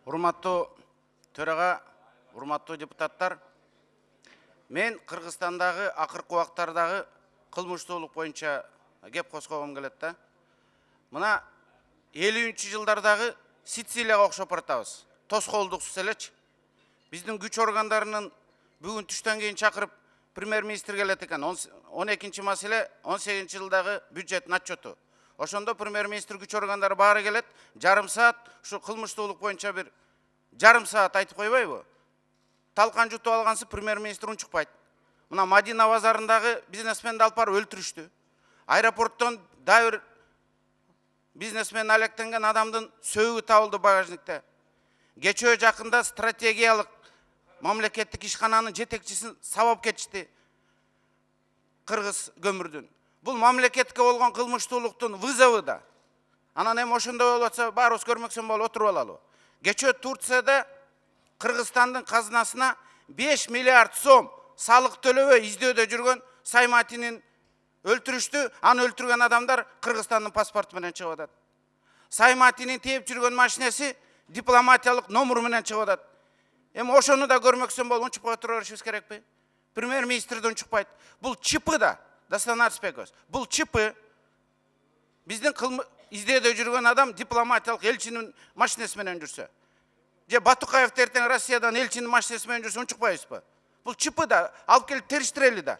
Урматтуу төраға, урматтуу депутаттар, мен Кыргызстандагы акыркы убактардагы кылмыштуулук боюнча кеп коскогум келет да. Мына 50-жылдардагы Сицилияга окшоп баратабыз. Тоскоолдуксуз элечи. Биздин күч органдарынын бүгүн түштөн кийин чакырып премьер-министр келет экен. 12-чи маселе 18-жылдагы бюджеттин отчету. Ошондо премьер-министр күч органдары баары келет, жарым саат ушу кылмыштуулук боюнча бир жарым саат айтып койбойбу? Талкан жутуп алгансы премьер-министр унчукпайт. Мына Мадина базарындагы бизнесменди алып барып өлтүрүштү. Аэропорттон да бир бизнесмен алектенген адамдын сөөгү табылды багажникте. Кечөө жакында стратегиялык мамлекеттик ишкананын жетекчисин сабап кетишти. Кыргыз көмүрдүн. Бул мамлекетке болгон кылмыштуулуктун вызову да. Анан эми ошондой болуп атса баарыбыз көрмөксөн болуп отуруп алалы. Кечөө Турцияда Кыргызстандын казынасына 5 миллиард сом салык төлөбөй издөөдө жүргөн Сайматинин өлтүрүштү. Аны өлтүргөн адамдар Кыргызстандын паспорту менен чыгып атат. Сайматинин тээп жүргөн машинеси дипломатиялык номеру менен чыгып атат. Эми ошону да көрмөксөн болуп унчукпай отура беришибиз керекпи? Премьер-министр да унчукпайт. Бул чипы да, Дастан Арыспеков. Бул чипы биздин издөөдө жүргөн адам дипломатиялык элчинин машинеси менен жүрсө. Же Батукаев эртең Россиядан элчинин машинеси менен жүрсө унчукпайбызбы? Бул чипы да алып келип териштирели да.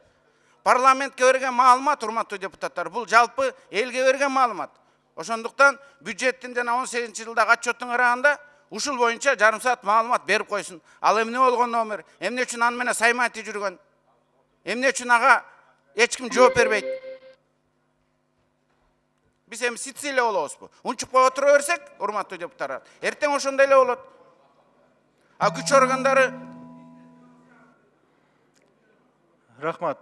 Парламентке берген маалымат, урматтуу депутаттар, бул жалпы элге берген маалымат. Ошондуктан бюджеттин жана 18-жылдагы отчеттун караганда ушул боюнча жарым саат маалымат берип койсун. Ал эмне болгон номер? Эмне үчүн аны менен Саймати жүргөн? Эмне үчүн ага эч ким жооп бербейт? Биз эми Сицилия болобузбу? Унчукпай отура берсек, урматтуу депутаттар, эртең ошондой эле болот. А күч органдары Рахмат.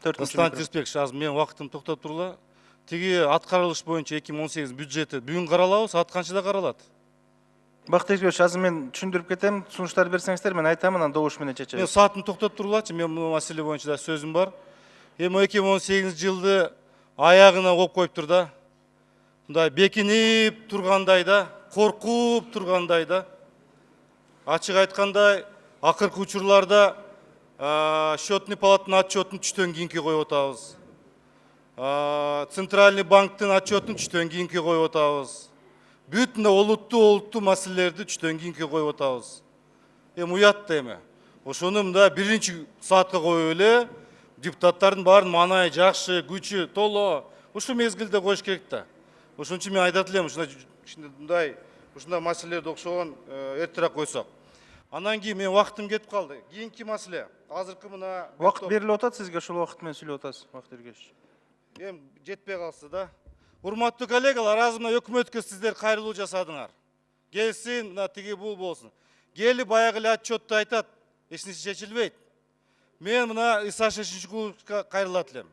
Дастан Арыспеков, азыр мен убактым токтоп турла. Тиги аткарылыш боюнча 2018 бюджети бүгүн каралабыз, ат канчада каралат? Бактыгеч, азыр мен түшүндүрүп кетем, сунуштар берсеңиздер, мен айтам, анан добуш менен чечебиз. Мен саатын токтоп турлачы, мен бул маселе боюнча да сөзүм бар. Эми 2018 жылды аягына коюп коюптур да. Мындай бекинип тургандай да, коркуп тургандай да. Ачык айтканда, акыркы учурларда счетный палатанын отчетун түштөн кийинки коюп атабыз. Центральный банктын отчетун түштөн кийинки коюп атабыз. Бүтүн олуттуу маселелерди түштөн кийинки коюп атабыз. Эми уят да эми. Ошону мында биринчи саатка коюп эле депутаттардын баарын маанайы жакшы, күчү толо ушу мезгилде коюш керек да. Ошон үчүн мен айтат элем, ушундай маселелерди окшогон эртерээк койсок. Анан кийин мен убактым кетип калды. Кийинки маселе. Азыркы мына Убакыт берилип атат сизге, ошол убакыт менен сүйлөп атасыз, Бактыгеч. Эми жетпей калсы да. Урматтуу коллегалар, азыр мына өкмөткө сиздер кайрылуу жасадыңар. Келсин, мына тиги бул болсун. Келип баягы эле отчетту айтат, эч нерсе чечилбейт. Мен мына Исаак Шишинчукуловго кайрылат элем.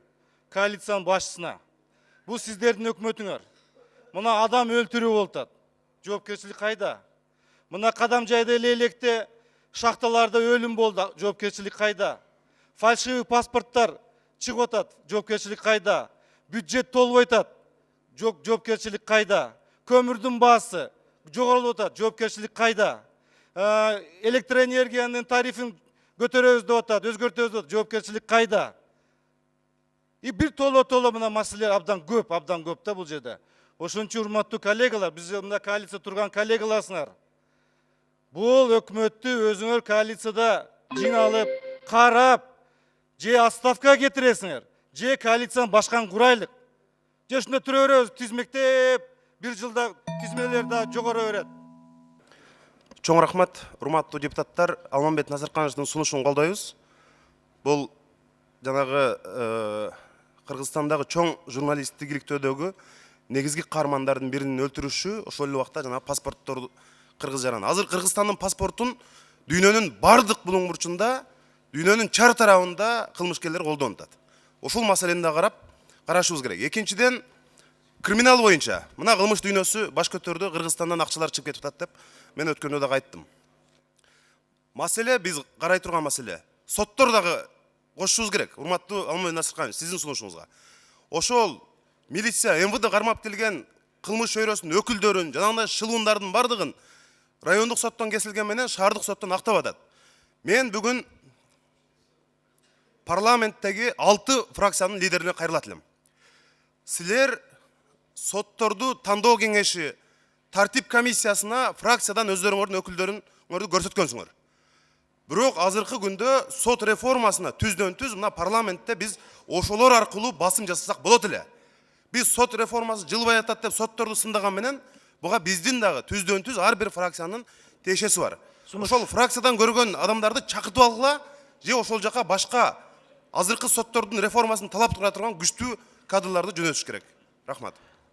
Коалициянын башчысына. Бул сиздердин өкмөтүңөр. Мына адам өлтүрүү болуп атат. Жоопкерчилик кайда? Мына Кадамжайда электе шахталарда өлүм болду, жоопкерчилик кайда? Фальшивый паспорттар чыгып атат, жоопкерчилик кайда? Бюджет толбой атат, жоопкерчилик кайда? Көмүрдүн баасы жогорулуп атат, жоопкерчилик кайда? Электроэнергиянын тарифин көтөрөбүз деп атат, өзгөртөбүз деп атат, жоопкерчилик кайда? И бир толо мына маселелер абдан көп да бул жерде. Ошон үчүн урматтуу коллегалар, биз мында коалиция турган коллегаларсыңар. Бул өкмөттү өзүңөр коалицияда жиналып, карап, же отставкага кетиресиңер, же коалициянын башкан курайлык. Же ушунда тура беребиз, тизмектеп, бир жылда тизмелер да жогоро берет. Чоң рахмат, урматтуу депутаттар, Алмамбет Назаркановичтин сунушун колдойбуз. Бул жанагы Кыргызстандагы чоң журналисттиктөөдөгү негизги каармандардын биринин өлтүрүшү, ошол эле убакта жанагы паспортторду Кыргыз жаран. Азыр Кыргызстандын паспортун дүйнөнүн бардык булуң бурчунда, дүйнөнүн чар тарабында кылмышкерлер колдонуп атат. Ошол маселени да карашыбыз керек. Экинчиден, криминал боюнча мына кылмыш дүйнөсү баш көтөрдү, Кыргызстандан акчалар чыгып кетип атат деп мен өткөндө дагы айттым. Маселе биз карай турган маселе. Соттор дагы кошушубуз керек. Урматтуу Алмамбет Назарканович, сиздин сунушуңузга. Ошол милиция, МВД кармап келген кылмыш чөйрөсүнүн өкүлдөрүн, жанагындай шылуундардын бардыгын райондук соттон кесилген менен шаардык соттон актап атат. Мен бүгүн парламенттеги 6 фракциянын лидерине кайрылат элем. Силер сотторду тандоо кеңеши тартип комиссиясына фракциядан өздөрүңөрдүн өкүлдөрүңөрдү көрсөткөнсүңөр. Бирок азыркы күндө сот реформасына түздөн-түз мына парламентте биз ошолор аркылуу басым жасасак болот эле. Биз сот реформасы жылбай атат деп сотторду сындаган менен буга биздин дагы түздөн-түз ар бир фракциянын тиешеси бар. Ошол фракциядан көргөн адамдарды чакыртып алгыла, же ошол жака башка азыркы соттордун реформасын талап кыла турган күчтүү кадрларды жөнөтүш керек. Рахмат.